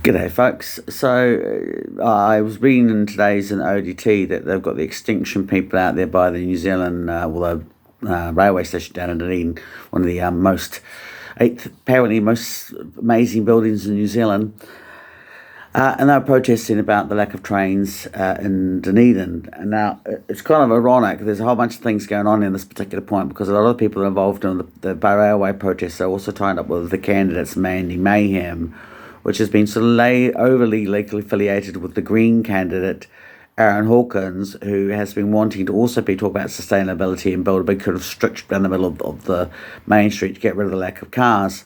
G'day, folks. I was reading in today's in ODT that they've got the extinction people out there by the New Zealand railway station down in Dunedin, one of the apparently most amazing buildings in New Zealand. And they're protesting about the lack of trains in Dunedin. And now, it's kind of ironic. There's a whole bunch of things going on in this particular point because a lot of people involved in the railway protests are also tied up with the candidates Mandy Mayhem, which has been sort of overly legally affiliated with the Green candidate, Aaron Hawkins, who has been wanting to also talk about sustainability and build a big kind of strip down the middle of the main street to get rid of the lack of cars.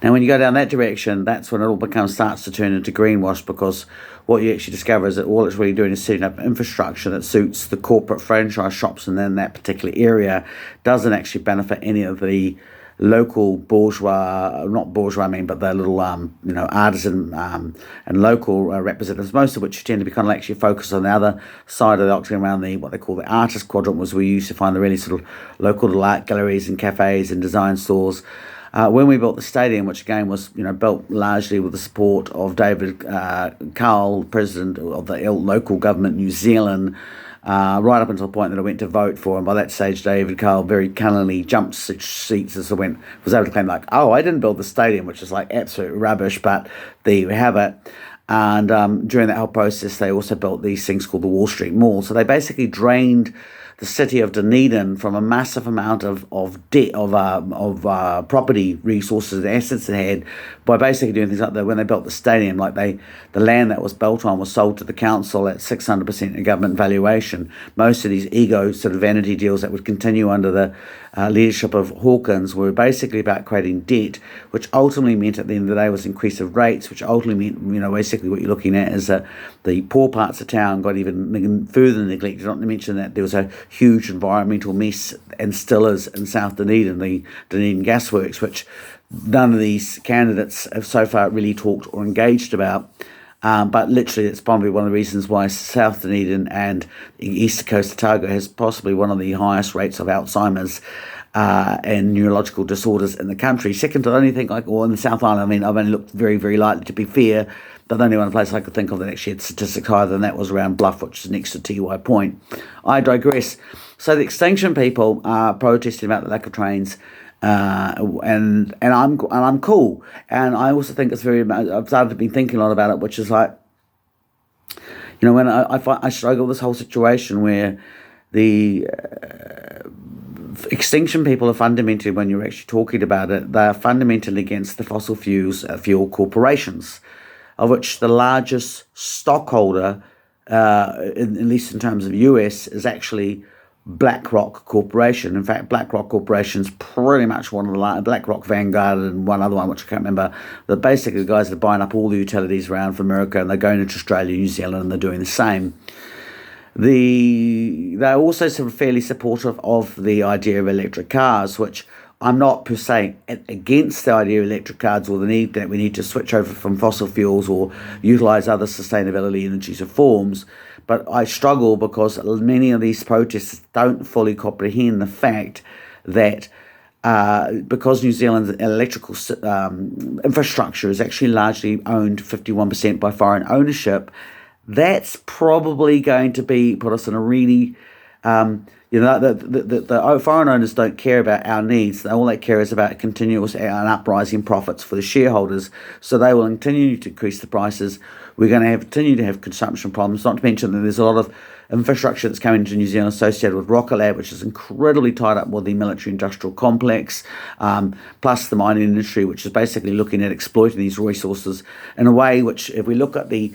Now, when you go down that direction, that's when it all starts to turn into greenwash, because what you actually discover is that all it's really doing is setting up infrastructure that suits the corporate franchise shops and then that particular area, doesn't actually benefit any of the local bourgeois, not bourgeois I mean, but the little artisan and local representatives, most of which tend to be kind of actually focused on the other side of the octagon around what they call the artist quadrant, was we used to find the really sort of local art galleries and cafes and design stores. When we built the stadium, which again was built largely with the support of David Carl, president of the local government New Zealand, right up until the point that I went to vote for, and by that stage David Carl very cunningly jumped seats as I was able to claim I didn't build the stadium, which is absolute rubbish, but there you have it. And during that whole process they also built these things called the Wall Street Mall. So they basically drained the city of Dunedin from a massive amount of debt, of property resources and assets it had, by basically doing things like that. When they built the stadium, the land that was built on was sold to the council at 600% of government valuation. Most of these ego sort of vanity deals that would continue under the leadership of Hawkins were basically about creating debt, which ultimately meant at the end of the day was increase of rates, which ultimately meant, basically what you're looking at is that the poor parts of town got even further neglected, not to mention that there was a huge environmental mess, and still is, in South Dunedin, the Dunedin Gasworks, which none of these candidates have so far really talked or engaged about. But literally, it's probably one of the reasons why South Dunedin and the east coast of Otago has possibly one of the highest rates of Alzheimer's and neurological disorders in the country. Second to anything in the South Island, I've only looked very, very lightly, to be fair, but the only one place I could think of that actually had statistics higher than that was around Bluff, which is next to TY Point. I digress. So the extinction people are protesting about the lack of trains. And I'm cool, and I also think it's I've started to be thinking a lot about it, which is when I struggle with this whole situation where the extinction people are fundamentally, when you're actually talking about it, they are fundamentally against the fossil fuel corporations, of which the largest stockholder, at least in terms of US, is actually BlackRock Corporation. In fact, BlackRock Corporation's pretty much one of the BlackRock, Vanguard, and one other one which I can't remember. But basically, the guys that are buying up all the utilities around for America, and they're going into Australia, New Zealand, and they're doing the same. They're also sort of fairly supportive of the idea of electric cars, which I'm not per se against the idea of electric cars or the need that we need to switch over from fossil fuels or utilise other sustainability energies or forms. But I struggle because many of these protests don't fully comprehend the fact that because New Zealand's electrical infrastructure is actually largely owned 51% by foreign ownership, that's probably going to put us in a really the foreign owners don't care about our needs. All they care is about continuous and uprising profits for the shareholders. So they will continue to increase the prices. We're going to continue to have consumption problems, not to mention that there's a lot of infrastructure that's coming to New Zealand associated with Rocket Lab, which is incredibly tied up with the military-industrial complex, plus the mining industry, which is basically looking at exploiting these resources in a way which, if we look at the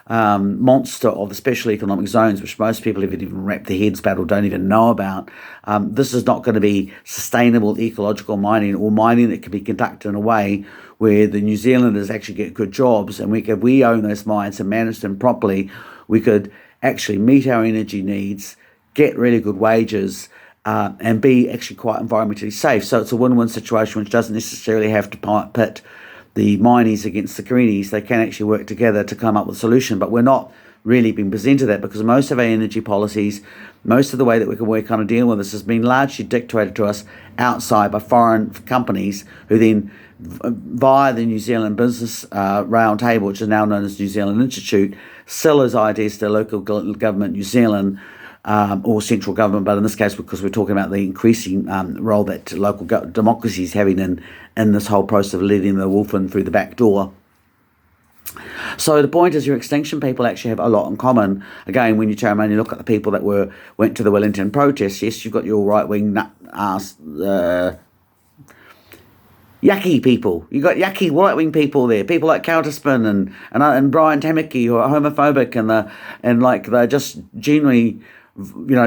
monster of the special economic zones, which most people haven't even wrapped their heads about or don't even know about. This is not going to be sustainable ecological mining, or mining that can be conducted in a way where the New Zealanders actually get good jobs, and we own those mines and manage them properly. We could actually meet our energy needs, get really good wages, and be actually quite environmentally safe. So it's a win-win situation, which doesn't necessarily have to pit the mineys against the greenies. They can actually work together to come up with a solution, but we're not really been presented that, because most of our energy policies, most of the way that we can work on and deal with this has been largely dictated to us outside by foreign companies who then, via the New Zealand Business Round Table, which is now known as New Zealand Institute, sell those ideas to local government, New Zealand, or central government, but in this case, because we're talking about the increasing role that local democracy is having in this whole process of letting the wolf in through the back door. So the point is, your extinction people actually have a lot in common. Again, when you turn around and you look at the people that went to the Wellington protests, yes, you've got your right-wing nut-ass yucky people. You've got yucky right-wing people there. People like Counterspin and Brian Tamaki, who are homophobic and they're just genuinely,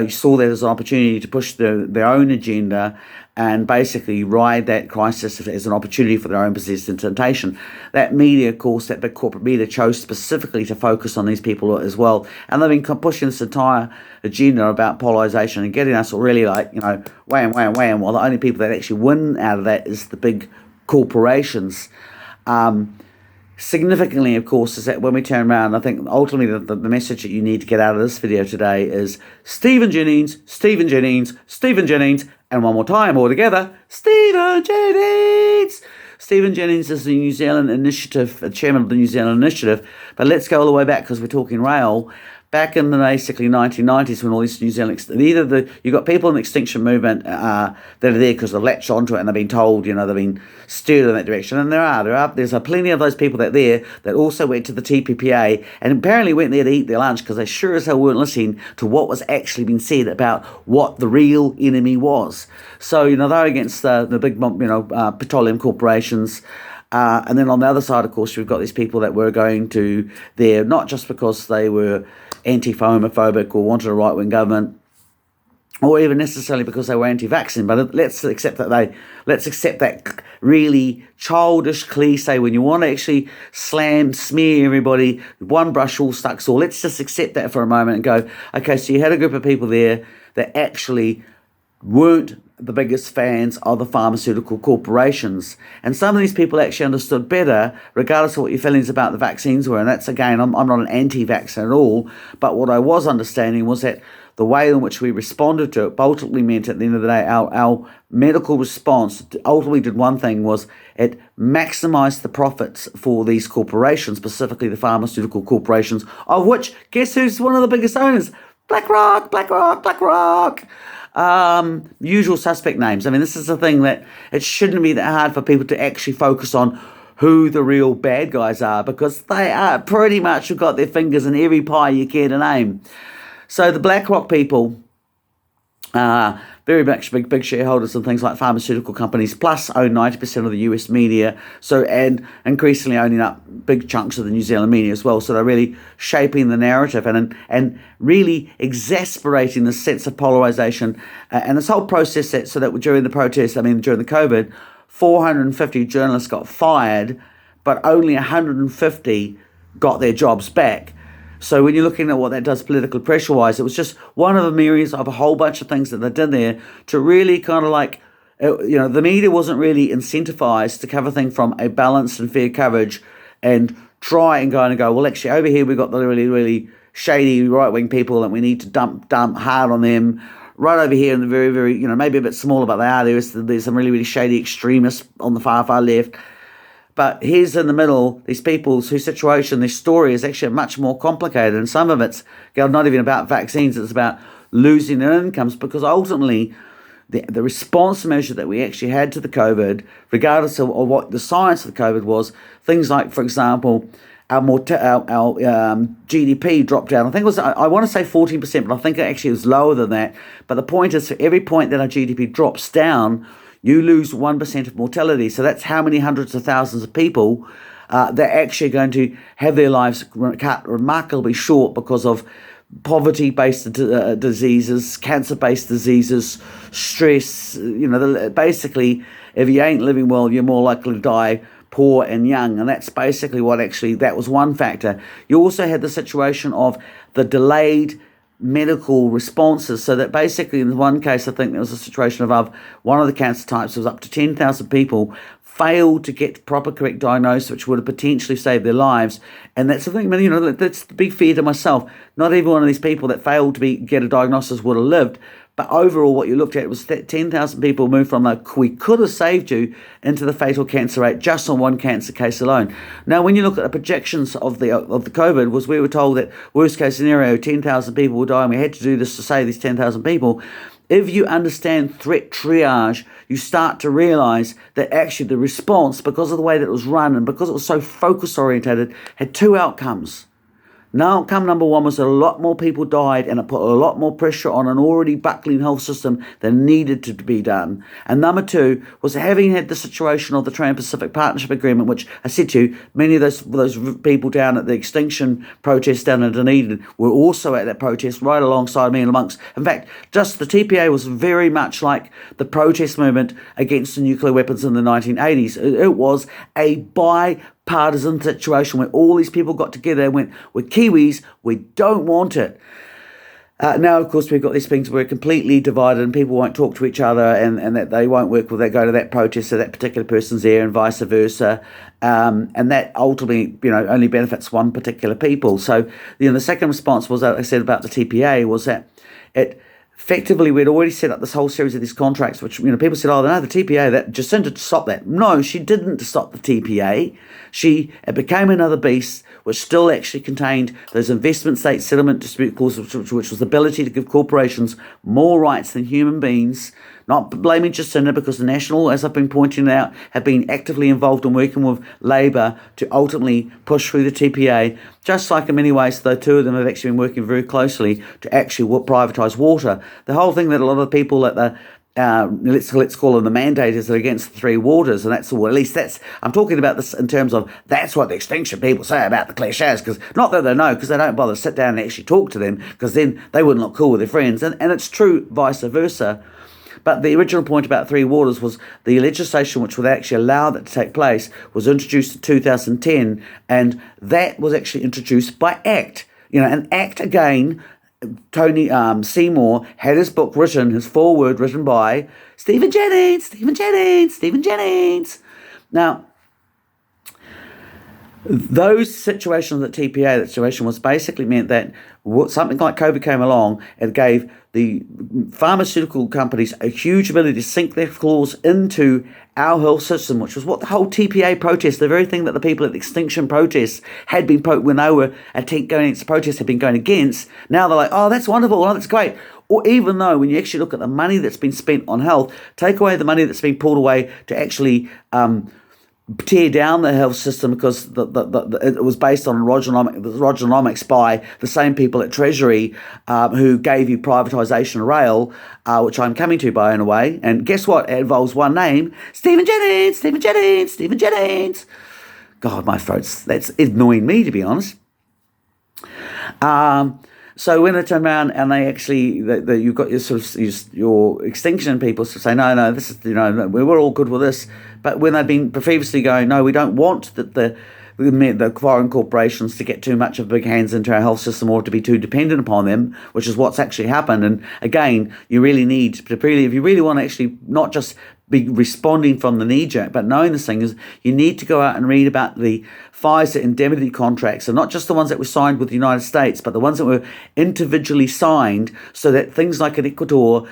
saw that as an opportunity to push their own agenda and basically ride that crisis as an opportunity for their own persistent temptation. That media, of course, that big corporate media chose specifically to focus on these people as well. And they've been pushing this entire agenda about polarisation and getting us really wham, wham, wham, while the only people that actually win out of that is the big corporations. Significantly, of course, is that when we turn around, I think ultimately the message that you need to get out of this video today is Stephen Jennings, Stephen Jennings, Stephen Jennings, and one more time all together, Stephen Jennings! Stephen Jennings is the New Zealand Initiative, chairman of the New Zealand Initiative, but let's go all the way back because we're talking rail. Back in the basically 1990s, when all these New Zealand, you've got people in the extinction movement that are there because they've latched onto it and they've been told, they've been steered in that direction. And there's plenty of those people that also went to the TPPA and apparently went there to eat their lunch because they sure as hell weren't listening to what was actually being said about what the real enemy was. So, they're against the big, petroleum corporations. And then on the other side, of course, we've got these people that were going to there, not just because they were anti-homophobic or wanted a right-wing government, or even necessarily because they were anti-vaccine. But let's accept that really childish cliche. When you want to actually smear everybody, one brush all sucks all. Let's just accept that for a moment and go, okay, so you had a group of people there that actually weren't the biggest fans of the pharmaceutical corporations. And some of these people actually understood better, regardless of what your feelings about the vaccines were. And that's, again, I'm not an anti-vaccine at all, but what I was understanding was that the way in which we responded to it ultimately meant at the end of the day, our medical response ultimately did one thing, was it maximized the profits for these corporations, specifically the pharmaceutical corporations, of which, guess who's one of the biggest owners? BlackRock. Usual suspect names. I mean, this is the thing that it shouldn't be that hard for people to actually focus on who the real bad guys are, because they are pretty much have got their fingers in every pie you care to name. So the BlackRock people very much big shareholders in things like pharmaceutical companies, plus own 90% of the US media, and increasingly owning up big chunks of the New Zealand media as well. So they're really shaping the narrative and really exasperating the sense of polarization and this whole process so that during the protests, during the COVID, 450 journalists got fired, but only 150 got their jobs back. So when you're looking at what that does political pressure-wise, it was just one of the myriads of a whole bunch of things that they did there to really kind of the media wasn't really incentivized to cover things from a balanced and fair coverage and try and go, well, actually, over here we've got the really, really shady right-wing people and we need to dump hard on them. Right over here in the very, very, maybe a bit smaller, but there's some really, really shady extremists on the far, far left. But here's in the middle, these people whose situation, their story is actually much more complicated. And some of it's not even about vaccines, it's about losing their incomes, because ultimately the response measure that we actually had to the COVID, regardless of what the science of the COVID was, things like, for example, our GDP dropped down. I think it was, I want to say 14%, but I think it actually was lower than that. But the point is, for every point that our GDP drops down, you lose 1% of mortality. So that's how many hundreds of thousands of people they're actually going to have their lives cut remarkably short because of poverty-based diseases, cancer-based diseases, stress. Basically, if you ain't living well, you're more likely to die poor and young. And that's basically that was one factor. You also had the situation of the delayed medical responses, so that basically in one case, I think there was a situation of one of the cancer types was up to 10,000 people failed to get proper correct diagnosis, which would have potentially saved their lives. And that's the thing, man, that's the big fear to myself. Not every one of these people that failed to get a diagnosis would have lived. But overall, what you looked at was that 10,000 people moved from we could have saved you into the fatal cancer rate just on one cancer case alone. Now, when you look at the projections of the COVID, we were told that worst case scenario, 10,000 people will die, and we had to do this to save these 10,000 people. If you understand threat triage, you start to realize that actually the response, because of the way that it was run and because it was so focus orientated, had two outcomes. Now, outcome number one was that a lot more people died, and it put a lot more pressure on an already buckling health system than needed to be done. And number two was having had the situation of the Trans-Pacific Partnership Agreement, which I said to you, many of those people down at the Extinction protest down in Dunedin were also at that protest right alongside me and amongst. In fact, just the TPA was very much like the protest movement against the nuclear weapons in the 1980s. It was a bipartisan situation where all these people got together and went, we're Kiwis, we don't want it. Now, of course, we've got these things where we're completely divided and people won't talk to each other, and that they won't work with, they go to that protest so that particular person's there and vice versa. And that ultimately, only benefits one particular people. So, the second response was, like I said about the TPA, was that it effectively, we'd already set up this whole series of these contracts, which, people said, oh, no, the TPA, that Jacinda stopped that. No, she didn't stop the TPA. It became another beast, which still actually contained those investment state settlement dispute clauses, which was the ability to give corporations more rights than human beings. Not blaming Jacinda, because the National, as I've been pointing out, have been actively involved in working with Labour to ultimately push through the TPA, just like in many ways the two of them have actually been working very closely to actually privatise water. The whole thing that a lot of people at the let's call them the mandators, are against the three waters, and that's all. At least I'm talking about this in terms of that's what the Extinction people say about the cliches, because not that they know, because they don't bother to sit down and actually talk to them, because then they wouldn't look cool with their friends, and it's true vice versa. But the original point about three waters was the legislation which would actually allow that to take place was introduced in 2010, and that was actually introduced by Act. An Act again. Tony Seymour had his book written, his foreword written by Stephen Jennings. Now, those situations at TPA, that situation was basically meant that something like COVID came along, it gave the pharmaceutical companies a huge ability to sink their claws into our health system, which was what the whole TPA protest, the very thing that the people at the Extinction protests had been, when they were going against the protest, had been going against. Now they're like, oh, that's wonderful, oh, that's great. Or even though when you actually look at the money that's been spent on health, take away the money that's been pulled away to actually tear down the health system, because it was based on Rogernomics by the same people at Treasury who gave you privatisation rail, which I'm coming to by in a way. And guess what? It involves one name, Stephen Jennings. God, my throat's, that's annoying me, to be honest. So when they turn around and they actually, you've got your Extinction people say, no, this is, we're all good with this. But when they've been previously going, no, we don't want the foreign corporations to get too much of big hands into our health system or to be too dependent upon them, which is what's actually happened. And again, you really need to if you really want to actually not just be responding from the knee-jerk, but knowing this thing is, you need to go out and read about the Pfizer indemnity contracts, and not just the ones that were signed with the United States, but the ones that were individually signed, so that things like in Ecuador,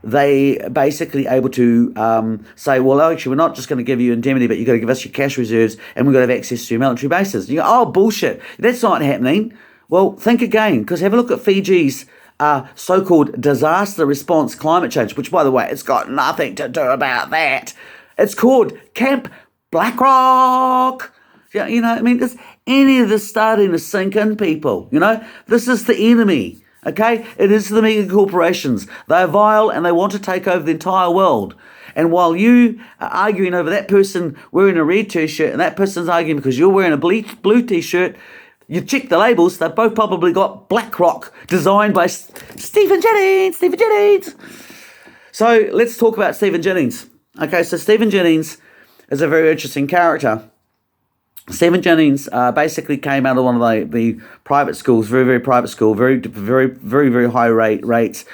they basically able to say, well, actually, we're not just going to give you indemnity, but you've got to give us your cash reserves, and we've got to have access to your military bases. You go, oh, bullshit, that's not happening. Well, think again, because have a look at Fiji's so-called disaster response climate change, which, by the way, it's got nothing to do about that. It's called Camp Blackrock. Is any of this starting to sink in, people? This is the enemy, okay? It is the mega corporations. They're vile and they want to take over the entire world. And while you are arguing over that person wearing a red t-shirt and that person's arguing because you're wearing a blue t-shirt, you check the labels, they've both probably got BlackRock, designed by Stephen Jennings. So let's talk about Stephen Jennings. Okay, so Stephen Jennings is a very interesting character. Stephen Jennings basically came out of one of the private schools, very, very private school, very, very, very, very high rates,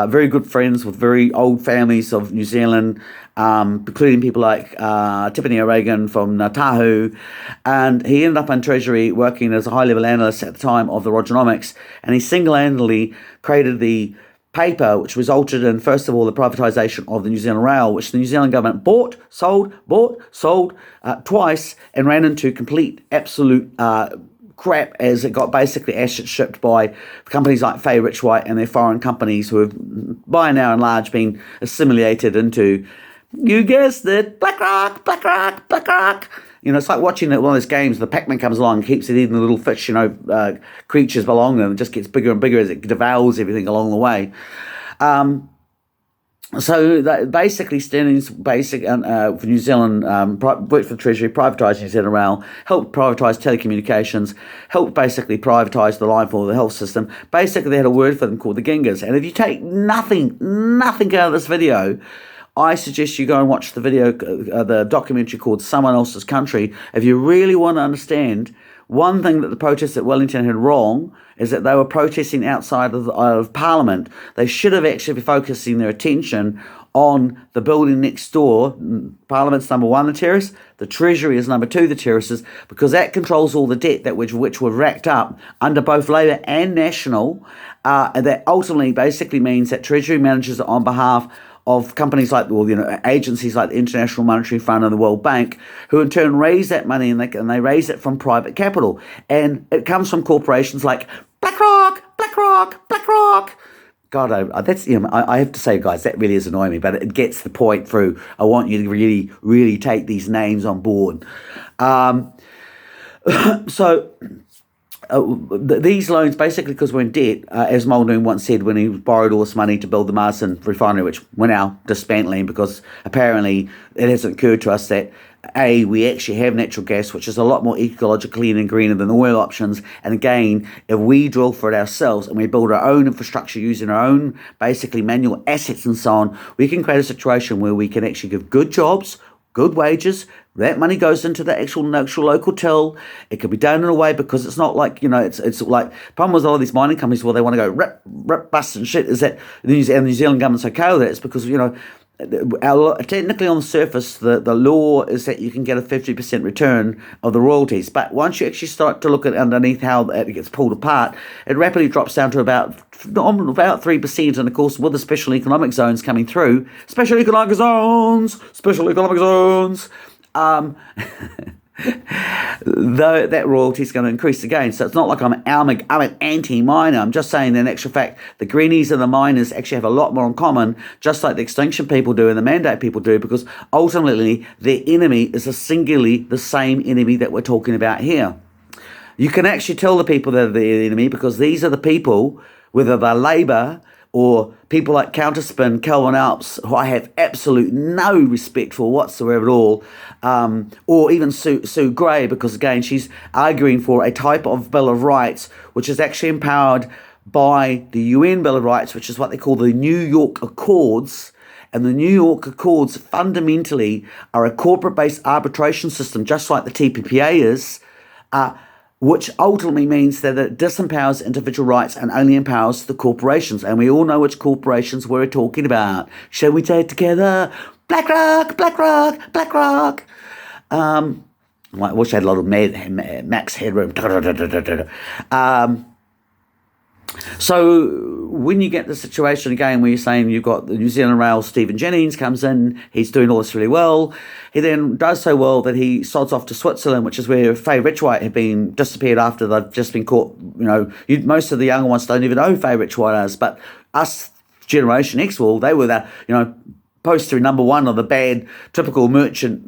very good friends with very old families of New Zealand, including people like Tiffany O'Regan from Tahoe, and he ended up in Treasury working as a high-level analyst at the time of the Rogernomics, and he single-handedly created the paper which resulted in, first of all, the privatisation of the New Zealand Rail, which the New Zealand government bought, sold twice, and ran into complete, absolute crap as it got basically asset shipped by companies like Faye Rich White and their foreign companies who have by now and large been assimilated into, you guessed it, BlackRock. It's like watching one of those games, the Pac-Man comes along and keeps it eating the little fish, creatures belong, and it just gets bigger and bigger as it devours everything along the way. So that basically, Sterling's basic for New Zealand, worked for the Treasury, privatised New Zealand Rail, helped privatise telecommunications, helped basically privatise the line for the health system. Basically, they had a word for them called the Gingers. And if you take nothing out of this video, I suggest you go and watch the video, the documentary called Someone Else's Country. If you really want to understand, one thing that the protests at Wellington had wrong is that they were protesting outside of Parliament. They should have actually been focusing their attention on the building next door. Parliament's number one, the terrace. The Treasury is number two, the terraces, because that controls all the debt that which were racked up under both Labour and National. And that ultimately basically means that Treasury manages it on behalf of companies like, agencies like the International Monetary Fund and the World Bank, who in turn raise that money and they raise it from private capital. And it comes from corporations like BlackRock. God, I have to say, guys, that really is annoying me, but it gets the point through. I want you to really, really take these names on board. These loans, basically, because we're in debt, as Muldoon once said when he borrowed all this money to build the Marsden refinery, which we're now dismantling because apparently it hasn't occurred to us that, A, we actually have natural gas, which is a lot more ecologically and greener than oil options. And again, if we drill for it ourselves and we build our own infrastructure using our own basically manual assets and so on, we can create a situation where we can actually give good jobs, good wages. That money goes into the actual local till. It can be done in a way because it's not like, it's like, problem with all these mining companies where they want to go rip, bust and shit, is that the New Zealand government's okay with that. It's because, technically on the surface, the law is that you can get a 50% return of the royalties. But once you actually start to look at underneath how it gets pulled apart, it rapidly drops down to about 3%. And of course, with the special economic zones coming through, special economic zones, though that royalty is going to increase again. So it's not like I'm an anti-miner. I'm just saying that in actual fact, the greenies and the miners actually have a lot more in common, just like the extinction people do and the mandate people do, because ultimately their enemy is singularly the same enemy that we're talking about here. You can actually tell the people that are the enemy because these are the people, whether they're Labour or people like Counterspin, Kelvin Alps, who I have absolute no respect for whatsoever at all, or even Sue Gray, because again, she's arguing for a type of Bill of Rights which is actually empowered by the UN Bill of Rights, which is what they call the New York Accords. And the New York Accords fundamentally are a corporate-based arbitration system, just like the TPPA is, which ultimately means that it disempowers individual rights and only empowers the corporations. And we all know which corporations we're talking about. Shall we say it together? BlackRock. I wish I had a lot of max headroom. So when you get the situation again where you're saying you've got the New Zealand Rail, Stephen Jennings comes in, he's doing all this really well. He then does so well that he sods off to Switzerland, which is where Faye Rich White have been disappeared after they've just been caught. Most of the younger ones don't even know who Faye Rich White is, but us Generation X, well, they were the, poster number one of the bad, typical merchant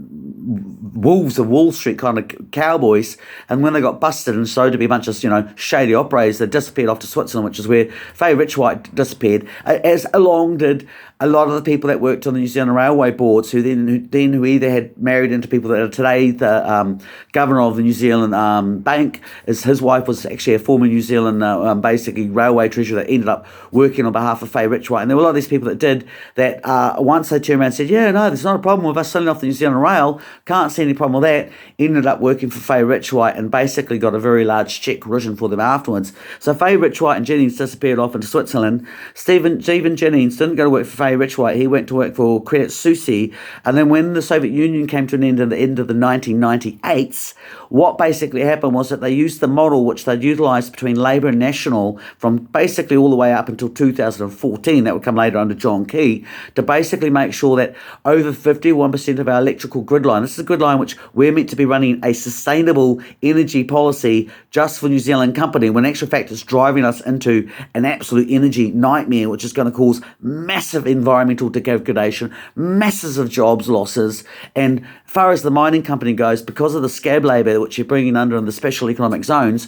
wolves of Wall Street kind of cowboys. And when they got busted and showed to be a bunch of, shady operators, they disappeared off to Switzerland, which is where Faye Rich White disappeared, as along did a lot of the people that worked on the New Zealand Railway boards, who either had married into people that are today the governor of the New Zealand Bank. His wife was actually a former New Zealand basically railway treasurer that ended up working on behalf of Faye Rich White. And there were a lot of these people that did that. Once they turned around and said, yeah, no, there's not a problem with us selling off the New Zealand Rail, can't see any problem with that, ended up working for Faye Rich White and basically got a very large cheque written for them afterwards. So Faye Rich White and Jennings disappeared off into Switzerland. Stephen Jennings didn't go to work for Faye Richwhite. He went to work for Credit Suisse. And then when the Soviet Union came to an end at the end of the 1998s, what basically happened was that they used the model which they'd utilised between Labour and National from basically all the way up until 2014, that would come later under John Key, to basically make sure that over 51% of our electrical grid line, this is a grid line which we're meant to be running a sustainable energy policy just for New Zealand company, when in actual fact it's driving us into an absolute energy nightmare, which is going to cause massive environmental degradation, masses of jobs losses. And as far as the mining company goes, because of the scab labour which you're bringing under in the special economic zones,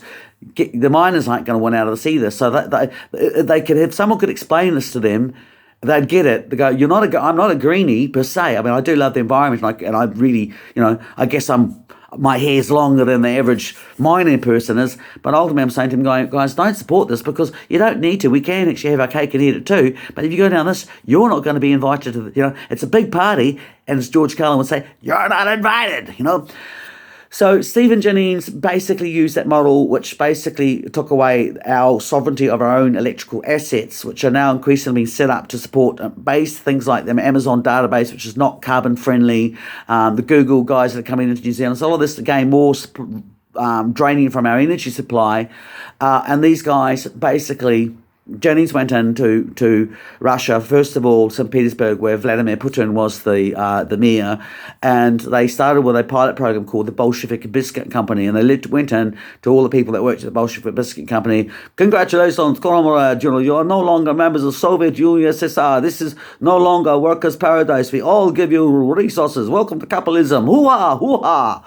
the miners aren't going to want out of this either. So they could, if someone could explain this to them, they'd get it. They go, I'm not a greenie per se. I mean, I do love the environment, and I really, I guess my hair's longer than the average mining person is, but ultimately I'm saying to them, guys, don't support this because you don't need to. We can actually have our cake and eat it too, but if you go down this, you're not going to be invited to it's a big party, and as George Carlin would say, you're not invited, So Stephen Jennings basically used that model, which basically took away our sovereignty of our own electrical assets, which are now increasingly set up to support base things like the Amazon database, which is not carbon friendly, the Google guys that are coming into New Zealand. So all of this to gain more draining from our energy supply, and these guys basically. Jennings went into Russia, first of all, St. Petersburg, where Vladimir Putin was the mayor, and they started with a pilot program called the Bolshevik Biscuit Company, and they went in to all the people that worked at the Bolshevik Biscuit Company. Congratulations, comrade, you are no longer members of Soviet Union, USSR. This is no longer a workers' paradise. We all give you resources. Welcome to capitalism. Hoo-ha, hoo-ha,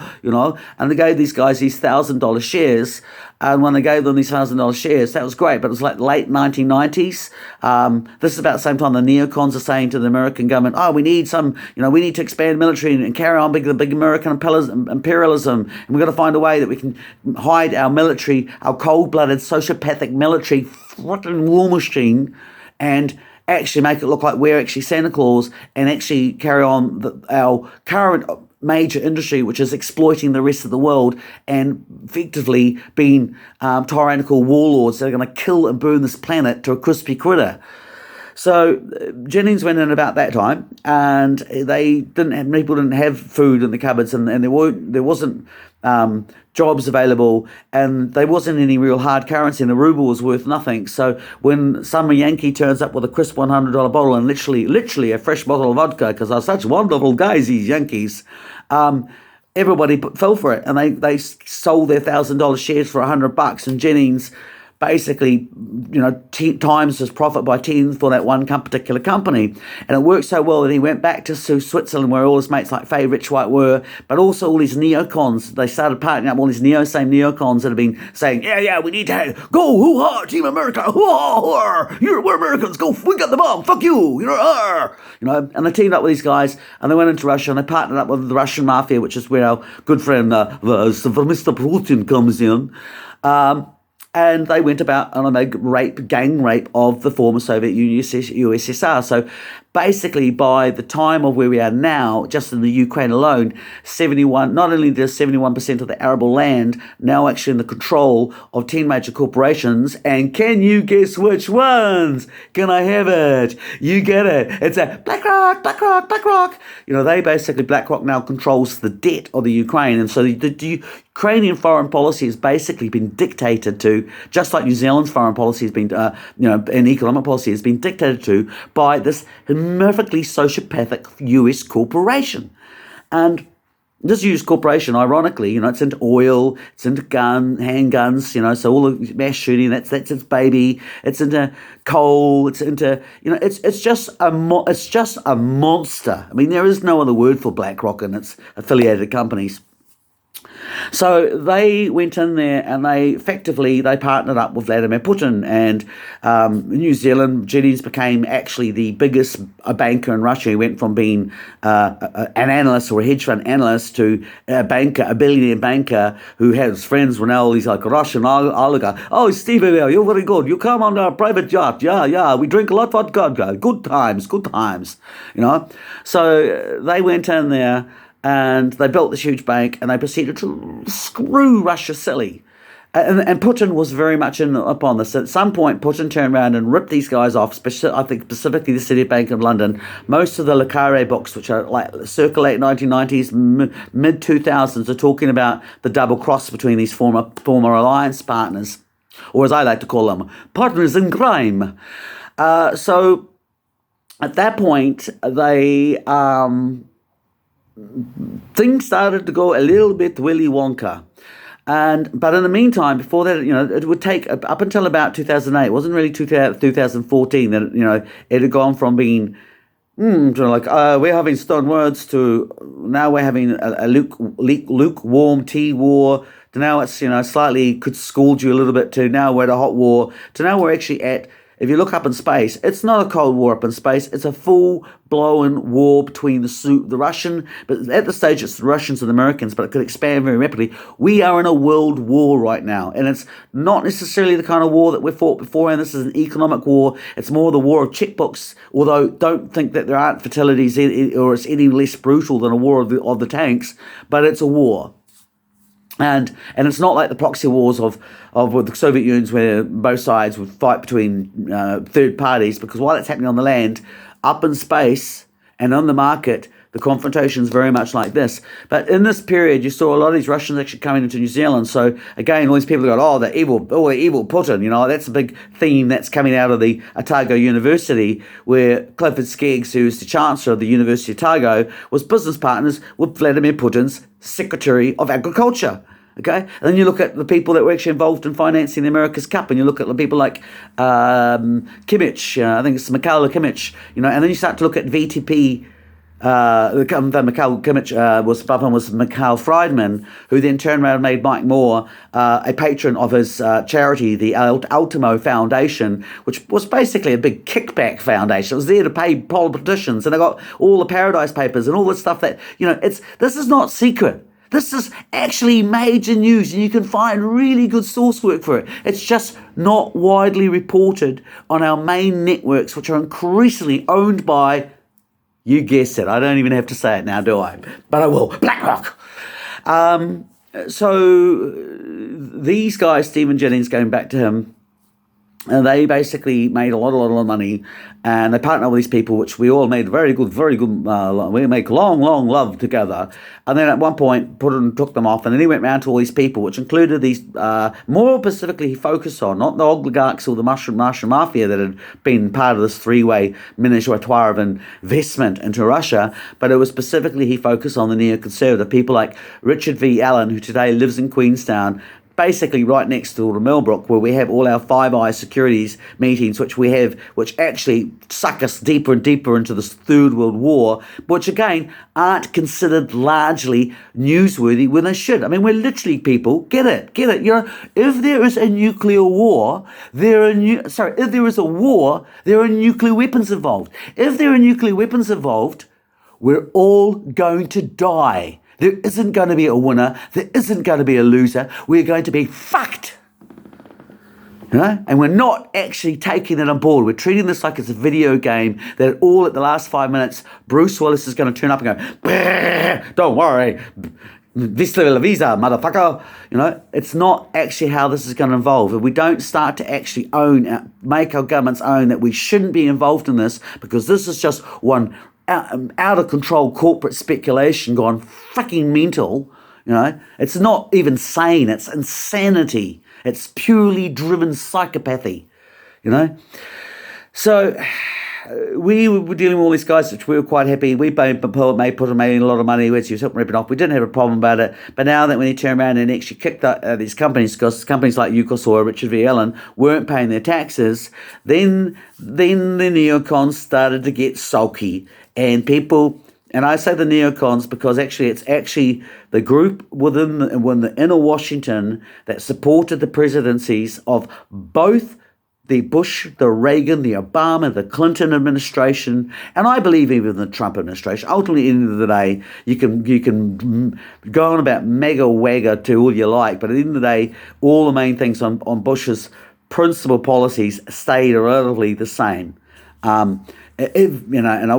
and they gave these guys these $1,000 shares. And when they gave them these $1,000 shares, that was great, but it was like late 1990s. This is about the same time the neocons are saying to the American government, we need we need to expand military and carry on the big American imperialism. And we've got to find a way that we can hide our military, our cold-blooded, sociopathic military fucking war machine, and actually make it look like we're actually Santa Claus, and actually carry on our current major industry, which is exploiting the rest of the world and effectively being tyrannical warlords that are going to kill and burn this planet to a crispy critter. So Jennings went in about that time, and people didn't have food in the cupboards, and there wasn't jobs available, and there wasn't any real hard currency, and the ruble was worth nothing. So when some Yankee turns up with a crisp $100 bottle and literally a fresh bottle of vodka, because they're such wonderful guys, these Yankees, everybody fell for it, and they sold their $1,000 shares for $100, and Jennings basically, times his profit by 10 for that one particular company. And it worked so well that he went back to Switzerland, where all his mates like Faye Richwhite were, but also all these neocons. They started partnering up all these same neocons that have been saying, we need to go, hoo-ha, Team America, hoo-ha, we're Americans, go, we got the bomb, fuck you, and they teamed up with these guys, and they went into Russia, and they partnered up with the Russian mafia, which is where our good friend Mr. Putin comes in. And they went about on a gang rape of the former Soviet Union, USSR. So basically, by the time of where we are now, just in the Ukraine alone, not only does 71% of the arable land now actually in the control of 10 major corporations, and can you guess which ones? Can I have it? You get it. It's a BlackRock. BlackRock now controls the debt of the Ukraine, and so the Ukrainian foreign policy has basically been dictated to, just like New Zealand's foreign policy has been, and economic policy has been dictated to by this perfectly sociopathic US corporation. And this US corporation, ironically, it's into oil, it's into handguns, so all the mass shooting, that's its baby. It's into coal, it's into, it's just a monster. I mean, there is no other word for BlackRock and its affiliated companies. So they went in there and they partnered up with Vladimir Putin, and New Zealand, Jennings became actually the biggest banker in Russia. He went from being an analyst or a hedge fund analyst to a billionaire banker who has friends with all these like Russian oligarch. Oh, Steve, you're very good. You come on our private yacht. Yeah. We drink a lot of vodka. Good times. So they went in there, and they built this huge bank, and they proceeded to screw Russia silly. And Putin was very much in upon this. At some point, Putin turned around and ripped these guys off, I think specifically the City Bank of London. Most of the Le Carre books, which are like circa late 1990s, mid 2000s, are talking about the double cross between these former alliance partners, or as I like to call them, partners in crime. So at that point, things started to go a little bit Willy Wonka. But in the meantime, before that, it would take up until about 2008. It wasn't really 2014 that, it had gone from being we're having stern words to now we're having a lukewarm tea war, to now it's, slightly could scald you a little bit, to now we're at a hot war, to now we're actually at, if you look up in space, it's not a cold war up in space. It's a full-blown war between the Russian, but at the stage it's the Russians and the Americans, but it could expand very rapidly. We are in a world war right now, and it's not necessarily the kind of war that we fought before, and this is an economic war. It's more the war of checkbooks, although don't think that there aren't fatalities or it's any less brutal than a war of the tanks, but it's a war. And it's not like the proxy wars of the Soviet Union, where both sides would fight between third parties, because while it's happening on the land, up in space and on the market, the confrontation is very much like this. But in this period, you saw a lot of these Russians actually coming into New Zealand. So again, all these people go, the evil Putin. That's a big theme that's coming out of the Otago University, where Clifford Skeggs, who's the Chancellor of the University of Otago, was business partners with Vladimir Putin's Secretary of Agriculture. Okay, and then you look at the people that were actually involved in financing the America's Cup, and you look at the people like Kimmich, I think it's Mikhail Kimmich, and then you start to look at VTP. Mikhail Kimmich was above him was Mikhail Friedman, who then turned around and made Mike Moore a patron of his charity, the Ultimo Foundation, which was basically a big kickback foundation. It was there to pay politicians, and they got all the Paradise Papers and all this stuff that, this is not secret. This is actually major news, and you can find really good source work for it. It's just not widely reported on our main networks, which are increasingly owned by, you guessed it, I don't even have to say it now, do I? But I will. BlackRock. So these guys, Stephen Jennings, going back to him, and they basically made a lot of money, and they partnered with these people, which we all made very good, we make long love together. And then at one point, Putin took them off, and then he went round to all these people, which included these, more specifically he focused on, not the oligarchs or the Russian mafia that had been part of this three-way minutoire of investment into Russia, but it was specifically he focused on the neoconservative, people like Richard V. Allen, who today lives in Queenstown, basically right next to the Millbrook, where we have all our Five Eyes securities meetings, which actually suck us deeper and deeper into this Third World War, which again aren't considered largely newsworthy when they should. I mean, we're literally, people, get it. If there is a nuclear war, if there is a war, there are nuclear weapons involved. If there are nuclear weapons involved, we're all going to die. There isn't going to be a winner. There isn't going to be a loser. We're going to be fucked. And we're not actually taking it on board. We're treating this like it's a video game that all at the last 5 minutes, Bruce Willis is going to turn up and go, don't worry, Vista la visa, motherfucker. It's not actually how this is going to evolve. If we don't start to actually make our governments own that we shouldn't be involved in this, because this is just one out of control corporate speculation gone fucking mental, it's not even sane, it's insanity, it's purely driven psychopathy, So we were dealing with all these guys, which we were quite happy. We made a lot of money. We was helping rip it off. We didn't have a problem about it. But now that when he turned around and actually kicked these companies, because companies like UCOS or Richard V. Allen weren't paying their taxes, then the neocons started to get sulky. And people, and I say the neocons because it's actually the group within the inner Washington that supported the presidencies of both the Bush, the Reagan, the Obama, the Clinton administration, and I believe even the Trump administration. Ultimately, at the end of the day, you can go on about mega wagger to all you like, but at the end of the day, all the main things on Bush's principal policies stayed relatively the same. if you know, and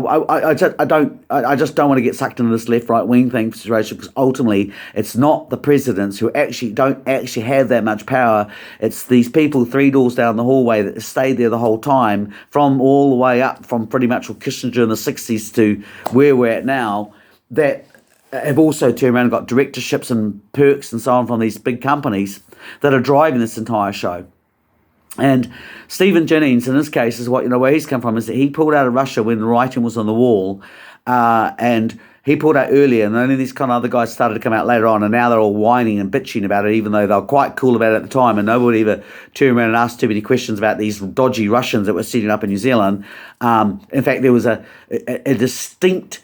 I just don't want to get sucked into this left right wing thing situation, because ultimately it's not the presidents who actually don't actually have that much power. It's these people 3 doors down the hallway that stayed there the whole time, from all the way up from pretty much Kissinger in the 60s to where we're at now, that have also turned around and got directorships and perks and so on from these big companies that are driving this entire show. And Stephen Jennings, in this case, is what, where he's come from, is that he pulled out of Russia when the writing was on the wall, and he pulled out earlier, and only these kind of other guys started to come out later on, and now they're all whining and bitching about it, even though they were quite cool about it at the time, and nobody ever turned around and asked too many questions about these dodgy Russians that were setting up in New Zealand. In fact, there was a distinct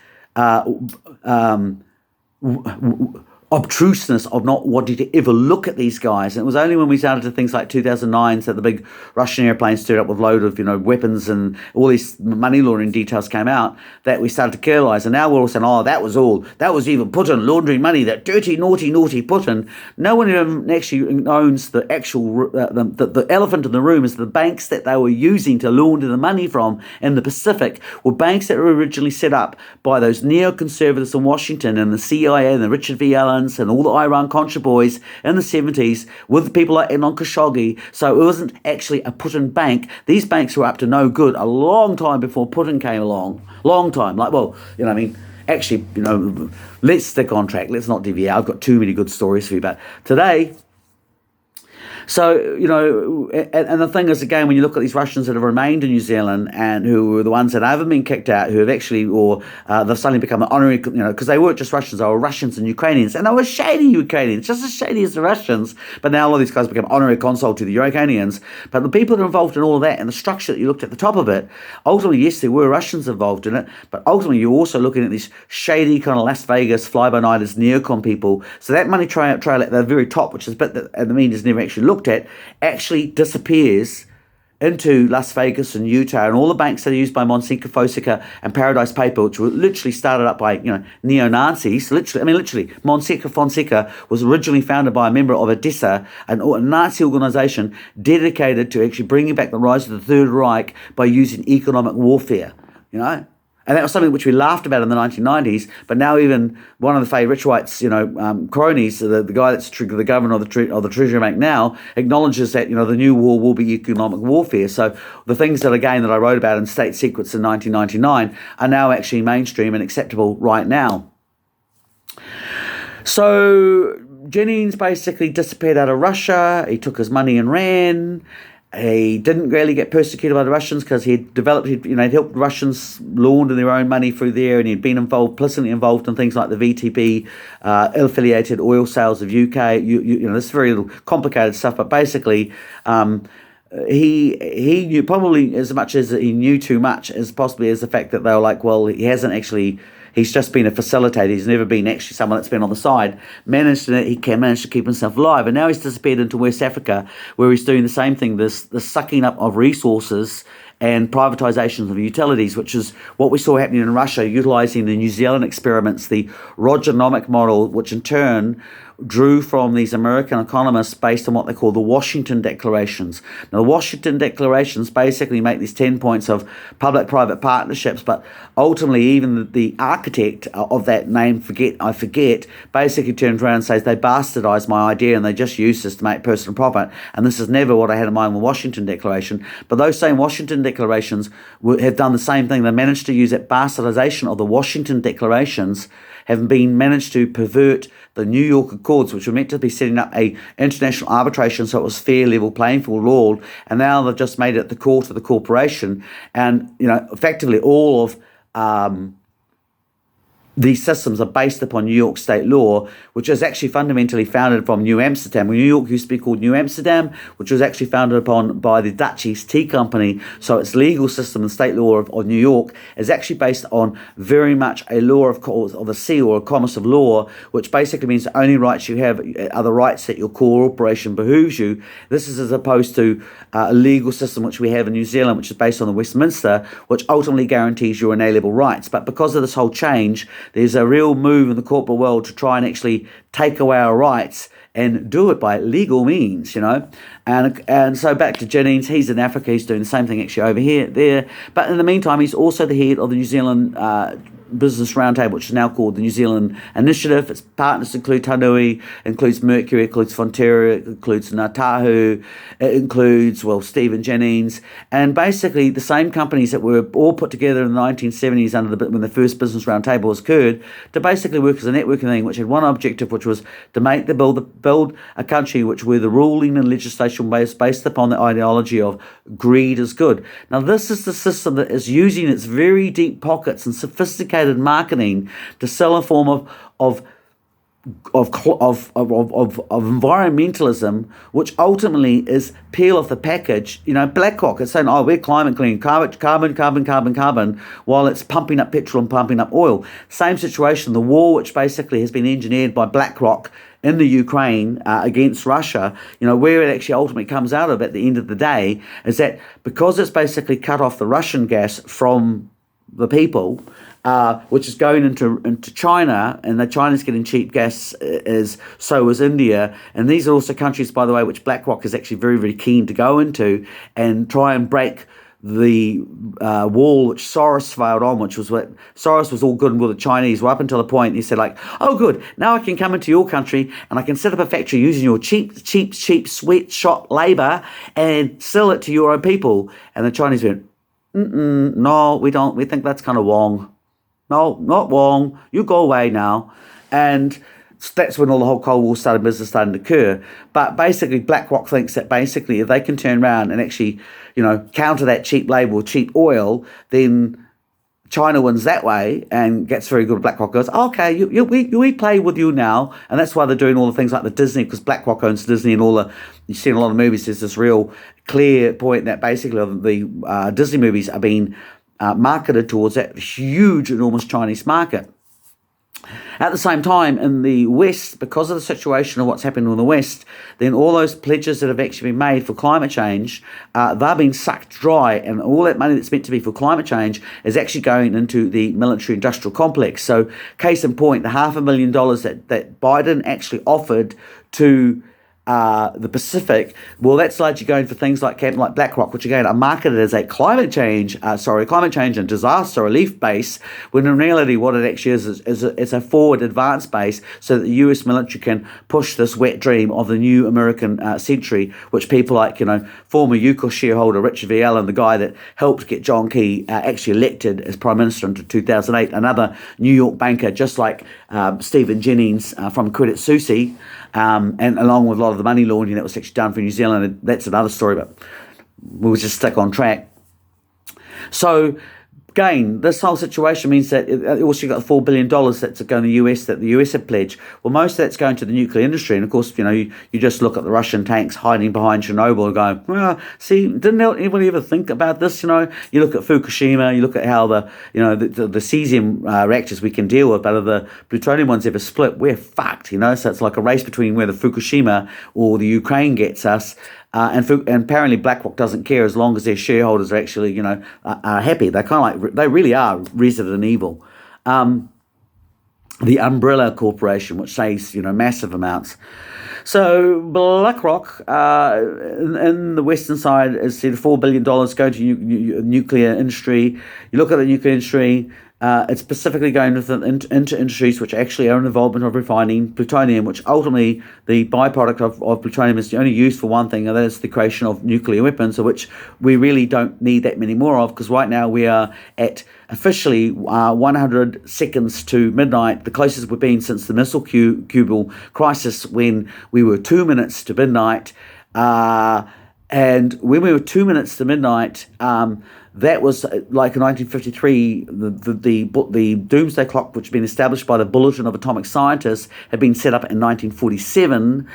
obtruseness of not wanting to ever look at these guys. And it was only when we started to things like 2009 that the big Russian airplanes turned up with load of weapons and all these money laundering details came out, that we started to realize. And now we're all saying, oh, that was even Putin laundering money, that dirty, naughty Putin. No one even actually owns the actual the elephant in the room is the banks that they were using to launder the money from in the Pacific were banks that were originally set up by those neoconservatives in Washington and the CIA and the Richard V. Allen and all the Iran-Contra boys in the 70s with people like Enon Khashoggi. So it wasn't actually a Putin bank. These banks were up to no good a long time before Putin came along. Long time. Actually, let's stick on track. Let's not deviate. I've got too many good stories for you. But today... So, and the thing is, again, when you look at these Russians that have remained in New Zealand and who were the ones that haven't been kicked out, who have actually, or they've suddenly become an honorary, because they weren't just Russians, they were Russians and Ukrainians, and they were shady Ukrainians, just as shady as the Russians, but now all of these guys become honorary consul to the Ukrainians. But the people that are involved in all of that and the structure that you looked at the top of it, ultimately, yes, there were Russians involved in it, but ultimately you're also looking at these shady kind of Las Vegas fly-by-nighters, neocon people. So that money trail at the very top, which is a bit that the media's never actually looked at, actually disappears into Las Vegas and Utah, and all the banks that are used by Fonseca and Paradise Paper, which were literally started up by neo-Nazis. Literally, Fonseca was originally founded by a member of Odessa, a Nazi organization dedicated to actually bringing back the rise of the Third Reich by using economic warfare. And that was something which we laughed about in the 1990s, but now even one of the Faye Richwhite's, cronies, the guy that's the governor of the Treasury Bank now, acknowledges that, the new war will be economic warfare. So the things that I wrote about in State Secrets in 1999 are now actually mainstream and acceptable right now. So Jennings basically disappeared out of Russia. He took his money and ran. He didn't really get persecuted by the Russians because he'd helped Russians launder their own money through there, and he'd been implicitly involved in things like the VTP, affiliated oil sales of UK. This is very complicated stuff, but basically, he knew probably as much as he knew too much as possibly as the fact that they were like, well, he's just been a facilitator. He's never been actually someone that's been on the side. Managed to keep himself alive. And now he's disappeared into West Africa, where he's doing the same thing, the sucking up of resources and privatizations of utilities, which is what we saw happening in Russia, utilizing the New Zealand experiments, the Rogernomic model, which in turn drew from these American economists based on what they call the Washington Declarations. Now, the Washington Declarations basically make these 10 points of public-private partnerships, but ultimately even the architect of that name, I forget, basically turns around and says they bastardized my idea and they just used this to make personal profit, and this is never what I had in mind with the Washington Declaration. But those same Washington Declarations have done the same thing. They managed to use that bastardization of the Washington Declarations, have been managed to pervert the New York Accords, which were meant to be setting up a international arbitration so it was fair, level playing field law, and now they've just made it the court of the corporation. And effectively all of these systems are based upon New York state law, which is actually fundamentally founded from New Amsterdam. New York used to be called New Amsterdam, which was actually founded upon by the Dutch East Tea Company. So its legal system and state law of New York is actually based on very much a law of the sea, or a commerce of law, which basically means the only rights you have are the rights that your corporation behooves you. This is as opposed to a legal system which we have in New Zealand, which is based on the Westminster, which ultimately guarantees your inalienable rights. But because of this whole change, there's a real move in the corporate world to try and actually take away our rights and do it by legal means, And so back to Jennings, he's in Africa, he's doing the same thing actually over there. But in the meantime, he's also the head of the New Zealand Business Roundtable, which is now called the New Zealand Initiative. Its partners include Tanui, includes Mercury, includes Fonterra, includes Ngātahu, it includes, Stephen Jennings, and basically the same companies that were all put together in the 1970s when the first Business Roundtable occurred, to basically work as a networking thing, which had one objective, which was to build a country which where the ruling and legislation based upon the ideology of greed is good. Now, this is the system that is using its very deep pockets and sophisticated marketing to sell a form of environmentalism, which ultimately is peel off the package. BlackRock is saying, we're climate clean, carbon, while it's pumping up petrol and pumping up oil. Same situation, the war, which basically has been engineered by BlackRock in the Ukraine against Russia, where it actually ultimately comes out of at the end of the day is that because it's basically cut off the Russian gas from the people, which is going into China, and that China's getting cheap gas, so is India. And these are also countries, by the way, which BlackRock is actually very, very keen to go into and try and break the wall which Soros failed on, which was what Soros was all good and with the Chinese, right up until the point he said, oh, good, now I can come into your country and I can set up a factory using your cheap sweatshop labor and sell it to your own people. And the Chinese went, no, we don't. We think that's kind of wrong. No, not wrong. You go away now. And that's when all the whole Cold War business started to occur. But basically, BlackRock thinks that basically if they can turn around and actually, counter that cheap label, cheap oil, then China wins that way and gets very good. BlackRock goes, okay, we play with you now. And that's why they're doing all the things like the Disney, because BlackRock owns Disney and you see in a lot of movies, there's this real clear point that basically the Disney movies are being marketed towards that huge, enormous Chinese market. At the same time, in the West, because of the situation of what's happening in the West, then all those pledges that have actually been made for climate change, they're being sucked dry, and all that money that's meant to be for climate change is actually going into the military-industrial complex. So, case in point, the $500,000 that Biden actually offered to the Pacific, that's largely going for things like BlackRock, which again are marketed as a climate change and disaster relief base, when in reality what it actually is a forward advance base so that the US military can push this wet dream of the new American century, which people like, former UCOS shareholder Richard V. Allen, the guy that helped get John Key actually elected as Prime Minister in 2008, another New York banker just like Stephen Jennings from Credit Suisse, and along with a lot of the money laundering that was actually done for New Zealand. That's another story, but we'll just stick on track. So, again, this whole situation means that it also got $4 billion that's going to the US, that the US had pledged. Well, most of that's going to the nuclear industry. And of course, you just look at the Russian tanks hiding behind Chernobyl and going, see, didn't anybody ever think about this? You look at Fukushima, you look at how the cesium reactors we can deal with, but if the plutonium ones ever split, we're fucked, So it's like a race between whether Fukushima or the Ukraine gets us. And apparently BlackRock doesn't care as long as their shareholders are actually, are happy. They're kind of they really are Resident Evil. The Umbrella Corporation, which saves, massive amounts. So BlackRock in the western side is said $4 billion going to nuclear industry. You look at the nuclear industry, it's specifically going into industries which actually are in involvement of refining plutonium, which ultimately the byproduct of plutonium is only used for one thing, and that is the creation of nuclear weapons, of which we really don't need that many more of, because right now we are at officially 100 seconds to midnight, the closest we've been since the missile cubal crisis, when we were 2 minutes to midnight. And when we were 2 minutes to midnight, that was like in 1953, the doomsday clock, which had been established by the Bulletin of Atomic Scientists, had been set up in 1947.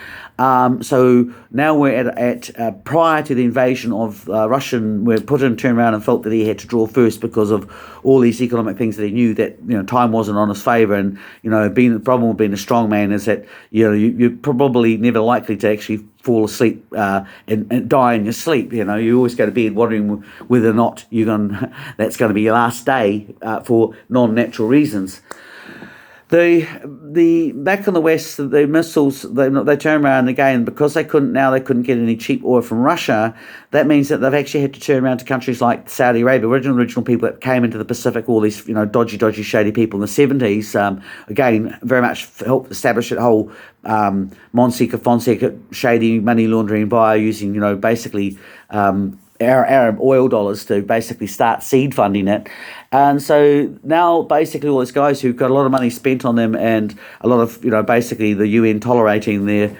So now we're at prior to the invasion of Russian, where Putin turned around and felt that he had to draw first because of all these economic things that he knew that time wasn't on his favour, and the problem with being a strong man is that you're probably never likely to actually fall asleep and die in your sleep. You always go to bed wondering whether or not that's going to be your last day for non-natural reasons. The back in the West, the missiles, they turn around again because they couldn't get any cheap oil from Russia. That means that they've actually had to turn around to countries like Saudi Arabia, original people that came into the Pacific, all these dodgy shady people in the 70s. Again, very much helped establish that whole Fonseca shady money laundering via using basically Arab oil dollars to basically start seed funding it. And so now basically all these guys who've got a lot of money spent on them and a lot of, basically the UN tolerating their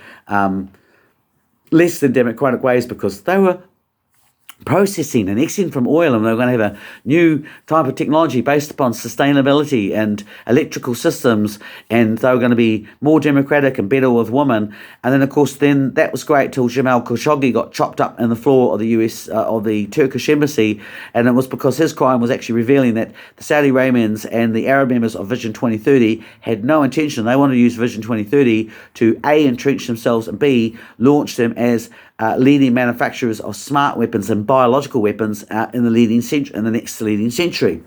less than democratic ways because they were processing and exiting from oil, and they were going to have a new type of technology based upon sustainability and electrical systems, and they were going to be more democratic and better with women. And then of course that was great till Jamal Khashoggi got chopped up in the floor of the US of the Turkish embassy, and it was because his crime was actually revealing that the Saudi Arabians and the Arab members of Vision 2030 had no intention. They wanted to use Vision 2030 to A, entrench themselves, and B, launch them as leading manufacturers of smart weapons and biological weapons in the next leading century.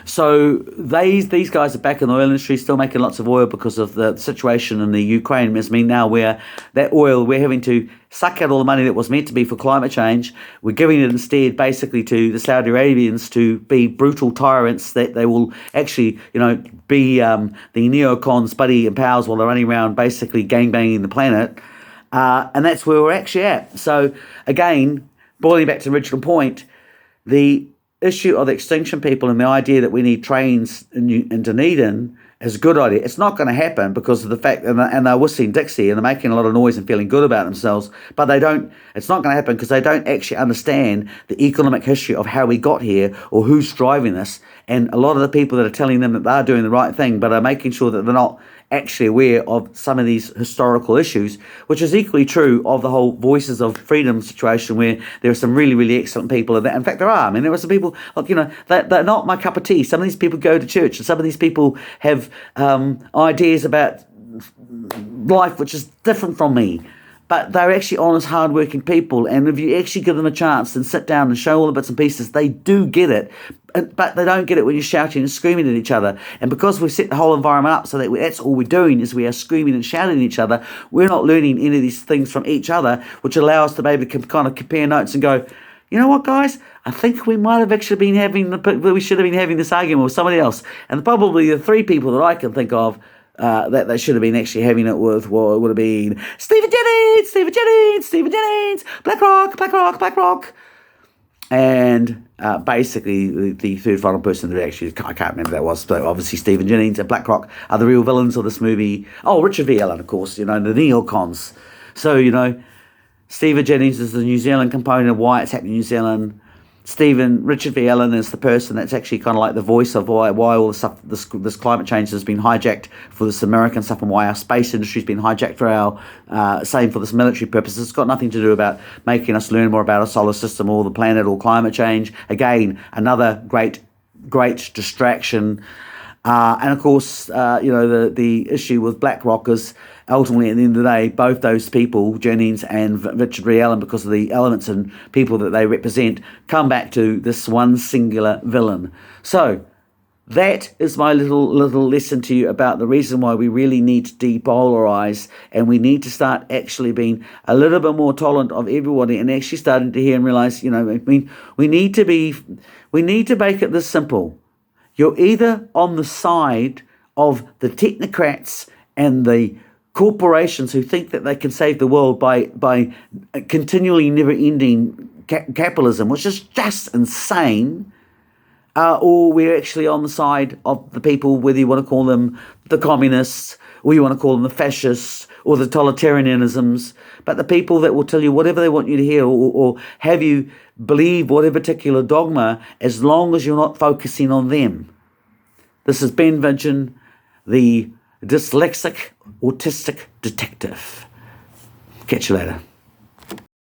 So these guys are back in the oil industry, still making lots of oil because of the situation in the Ukraine. It's mean now where that oil, we're having to suck out all the money that was meant to be for climate change. We're giving it instead basically to the Saudi Arabians to be brutal tyrants that they will actually, be the neocons, Buddy and Pals while they're running around basically gangbanging the planet. And that's where we're actually at. So again, boiling back to the original point, the issue of the extinction people and the idea that we need trains in Dunedin is a good idea. It's not going to happen because of the fact, and they're whistling Dixie and they're making a lot of noise and feeling good about themselves, but it's not going to happen because they don't actually understand the economic history of how we got here or who's driving this. And a lot of the people that are telling them that they're doing the right thing, but are making sure that they're not actually aware of some of these historical issues, which is equally true of the whole Voices of Freedom situation, where there are some really, really excellent people. In fact, there are. I mean, there are some people, they're not my cup of tea. Some of these people go to church, and some of these people have ideas about life which is different from me. But they're actually honest, hard-working people, and if you actually give them a chance and sit down and show all the bits and pieces, they do get it. But they don't get it when you're shouting and screaming at each other. And because we've set the whole environment up so that that's all we're doing is we are screaming and shouting at each other, we're not learning any of these things from each other, which allow us to maybe kind of compare notes and go, you know what, guys? I think we might have actually we should have been having this argument with somebody else. And probably the three people that I can think of that they should have been actually having it with would have been Stephen Jennings, BlackRock, and basically the third final person that actually, I can't remember that was, but obviously Stephen Jennings and BlackRock are the real villains of this movie. Oh, Richard V. Allen, of course, the neocons. So, Stephen Jennings is the New Zealand component of why it's happening in New Zealand. Richard V. Allen is the person that's actually kind of like the voice of why all the stuff, this climate change has been hijacked for this American stuff, and why our space industry has been hijacked for our, same for this military purpose. It's got nothing to do about making us learn more about our solar system or the planet or climate change. Again, another great distraction. And of course, the issue with BlackRock is ultimately, at the end of the day, both those people, Jennings and Richard V. Allen, because of the elements and people that they represent, come back to this one singular villain. So that is my little lesson to you about the reason why we really need to depolarize, and we need to start actually being a little bit more tolerant of everybody, and actually starting to hear and realize, we need to make it this simple. You're either on the side of the technocrats and the corporations who think that they can save the world by continually never-ending capitalism, which is just insane, or we're actually on the side of the people, whether you want to call them the communists, or you want to call them the fascists, or the totalitarianisms, but the people that will tell you whatever they want you to hear, or have you believe whatever particular dogma, as long as you're not focusing on them. This is Ben Vidgen, the dyslexic, autistic detective. Catch you later.